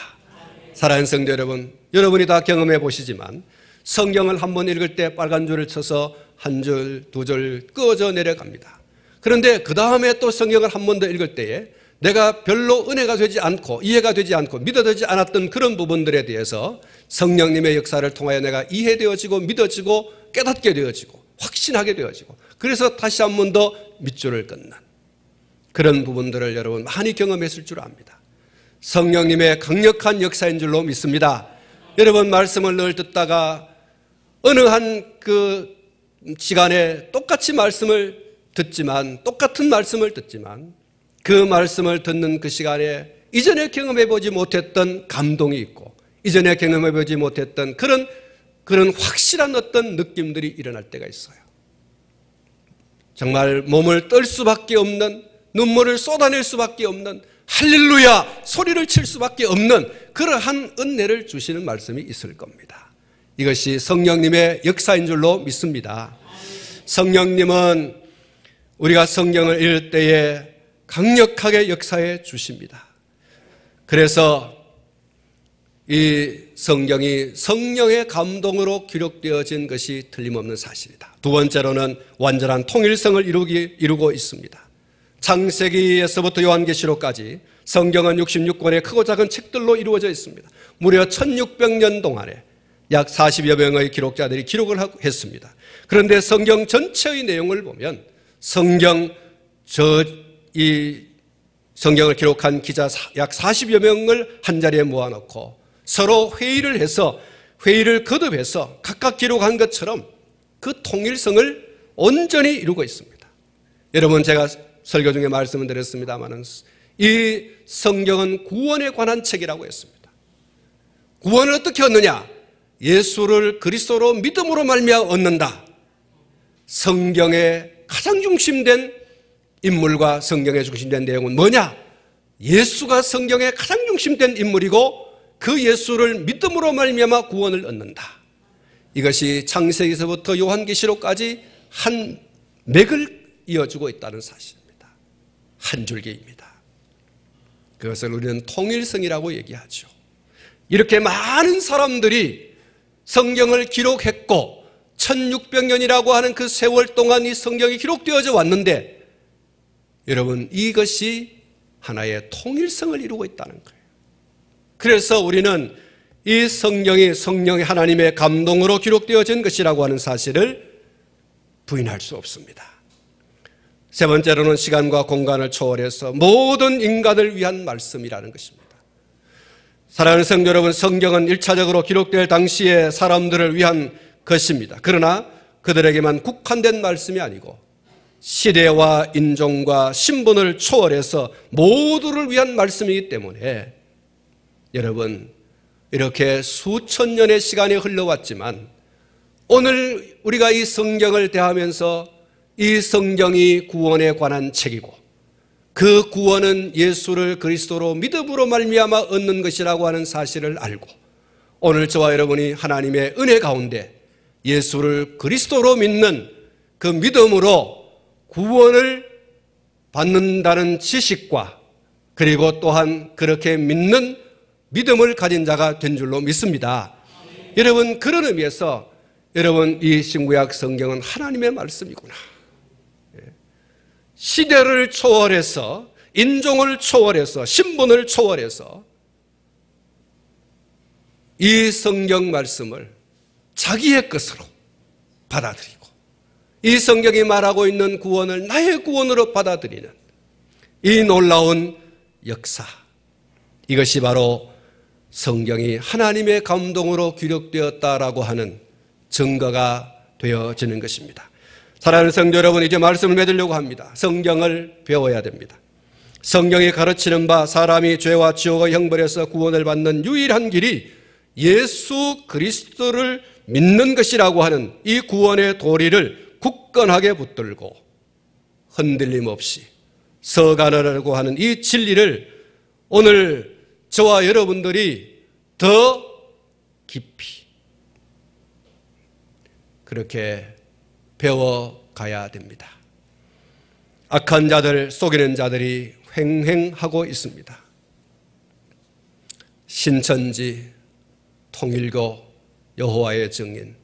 사랑하는 성도 여러분, 여러분이 다 경험해 보시지만 성경을 한번 읽을 때 빨간 줄을 쳐서 한 줄, 두 줄 꺼져 내려갑니다. 그런데 그 다음에 또 성경을 한 번 더 읽을 때에 내가 별로 은혜가 되지 않고 이해가 되지 않고 믿어지지 않았던 그런 부분들에 대해서 성령님의 역사를 통하여 내가 이해되어지고 믿어지고 깨닫게 되어지고 확신하게 되어지고, 그래서 다시 한 번 더 밑줄을 끊는 그런 부분들을 여러분 많이 경험했을 줄 압니다. 성령님의 강력한 역사인 줄로 믿습니다. 여러분 말씀을 늘 듣다가 어느 한 그 시간에 똑같이 말씀을 듣지만, 똑같은 말씀을 듣지만 그 말씀을 듣는 그 시간에 이전에 경험해 보지 못했던 감동이 있고 이전에 경험해 보지 못했던 그런 확실한 어떤 느낌들이 일어날 때가 있어요. 정말 몸을 떨 수밖에 없는, 눈물을 쏟아낼 수밖에 없는, 할렐루야 소리를 칠 수밖에 없는 그러한 은혜를 주시는 말씀이 있을 겁니다. 이것이 성령님의 역사인 줄로 믿습니다. 성령님은 우리가 성경을 읽을 때에 강력하게 역사해 주십니다. 그래서 이 성경이 성령의 감동으로 기록되어진 것이 틀림없는 사실이다. 두 번째로는 완전한 통일성을 이루고 있습니다. 창세기에서부터 요한계시록까지 성경은 66권의 크고 작은 책들로 이루어져 있습니다. 무려 1600년 동안에 약 40여 명의 기록자들이 기록을 했습니다. 그런데 성경 전체의 내용을 보면 성경을 기록한 기자 약 40여 명을 한자리에 모아놓고 서로 회의를 해서, 회의를 거듭해서 각각 기록한 것처럼 그 통일성을 온전히 이루고 있습니다. 여러분, 제가 설교 중에 말씀을 드렸습니다만 이 성경은 구원에 관한 책이라고 했습니다. 구원을 어떻게 얻느냐? 예수를 그리스도로 믿음으로 말미암아 얻는다. 성경의 가장 중심된 인물과 성경에 중심된 내용은 뭐냐? 예수가 성경의 가장 중심된 인물이고 그 예수를 믿음으로 말미암아 구원을 얻는다. 이것이 창세기서부터 요한계시록까지 한 맥을 이어주고 있다는 사실입니다. 한 줄기입니다. 그것을 우리는 통일성이라고 얘기하죠. 이렇게 많은 사람들이 성경을 기록했고 1600년이라고 하는 그 세월 동안 이 성경이 기록되어져 왔는데 여러분, 이것이 하나의 통일성을 이루고 있다는 거예요. 그래서 우리는 이 성경이 성령의 하나님의 감동으로 기록되어진 것이라고 하는 사실을 부인할 수 없습니다. 세 번째로는 시간과 공간을 초월해서 모든 인간을 위한 말씀이라는 것입니다. 사랑하는 성도 여러분, 성경은 1차적으로 기록될 당시의 사람들을 위한 것입니다. 그러나 그들에게만 국한된 말씀이 아니고 시대와 인종과 신분을 초월해서 모두를 위한 말씀이기 때문에 여러분, 이렇게 수천 년의 시간이 흘러왔지만 오늘 우리가 이 성경을 대하면서 이 성경이 구원에 관한 책이고 그 구원은 예수를 그리스도로 믿음으로 말미암아 얻는 것이라고 하는 사실을 알고 오늘 저와 여러분이 하나님의 은혜 가운데 예수를 그리스도로 믿는 그 믿음으로 구원을 받는다는 지식과 그리고 또한 그렇게 믿는 믿음을 가진 자가 된 줄로 믿습니다. 여러분, 그런 의미에서 여러분, 이 신구약 성경은 하나님의 말씀이구나. 시대를 초월해서, 인종을 초월해서, 신분을 초월해서 이 성경 말씀을 자기의 것으로 받아들이고 이 성경이 말하고 있는 구원을 나의 구원으로 받아들이는 이 놀라운 역사, 이것이 바로 성경이 하나님의 감동으로 기록되었다라고 하는 증거가 되어지는 것입니다. 사랑하는 성도 여러분, 이제 말씀을 맺으려고 합니다. 성경을 배워야 됩니다. 성경이 가르치는 바 사람이 죄와 지옥의 형벌에서 구원을 받는 유일한 길이 예수 그리스도를 믿는 것이라고 하는 이 구원의 도리를 굳건하게 붙들고 흔들림 없이 서가려고 하는 이 진리를 오늘 저와 여러분들이 더 깊이, 그렇게 배워가야 됩니다. 악한 자들, 속이는 자들이 횡행하고 있습니다. 신천지, 통일교, 여호와의 증인,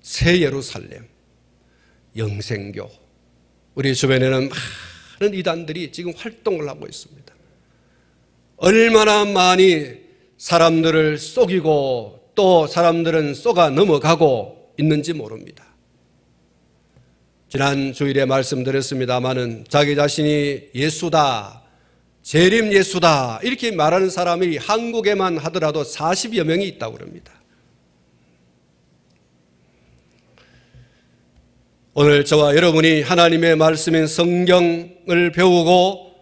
새 예루살렘, 영생교, 우리 주변에는 많은 이단들이 지금 활동을 하고 있습니다. 얼마나 많이 사람들을 속이고 또 사람들은 속아 넘어가고 있는지 모릅니다. 지난 주일에 말씀드렸습니다마는 자기 자신이 예수다, 재림 예수다 이렇게 말하는 사람이 한국에만 하더라도 40여 명이 있다고 합니다. 오늘 저와 여러분이 하나님의 말씀인 성경을 배우고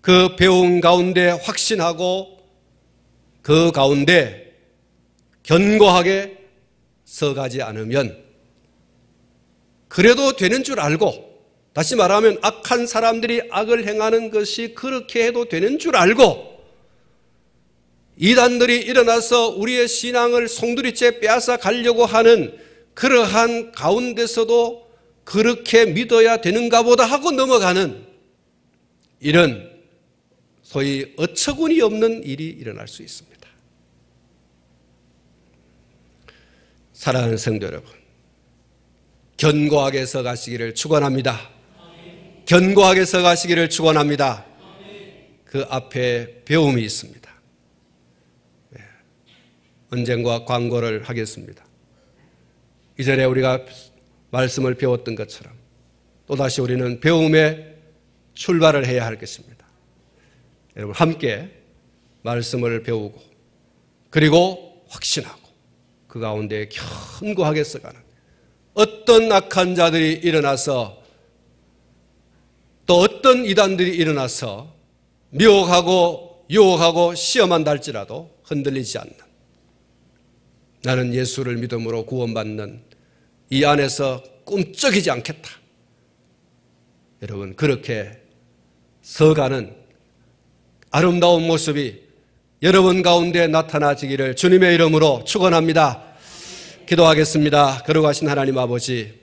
그 배운 가운데 확신하고 그 가운데 견고하게 서가지 않으면 그래도 되는 줄 알고, 다시 말하면 악한 사람들이 악을 행하는 것이 그렇게 해도 되는 줄 알고 이단들이 일어나서 우리의 신앙을 송두리째 빼앗아 가려고 하는 그러한 가운데서도 그렇게 믿어야 되는가 보다 하고 넘어가는 이런 소위 어처구니 없는 일이 일어날 수 있습니다. 사랑하는 성도 여러분, 견고하게 서가시기를 축원합니다. 견고하게 서가시기를 축원합니다. 그 앞에 배움이 있습니다. 언젠가 광고를 하겠습니다. 이전에 우리가 말씀을 배웠던 것처럼 또다시 우리는 배움에 출발을 해야 할 것입니다. 여러분 함께 말씀을 배우고 그리고 확신하고 그 가운데 견고하게 서가는, 어떤 악한 자들이 일어나서 또 어떤 이단들이 일어나서 미혹하고 유혹하고 시험한다 할지라도 흔들리지 않는, 나는 예수를 믿음으로 구원받는 이 안에서 꿈쩍이지 않겠다. 여러분 그렇게 서가는 아름다운 모습이 여러분 가운데 나타나지기를 주님의 이름으로 축원합니다. 기도하겠습니다. 거룩하신 하나님 아버지,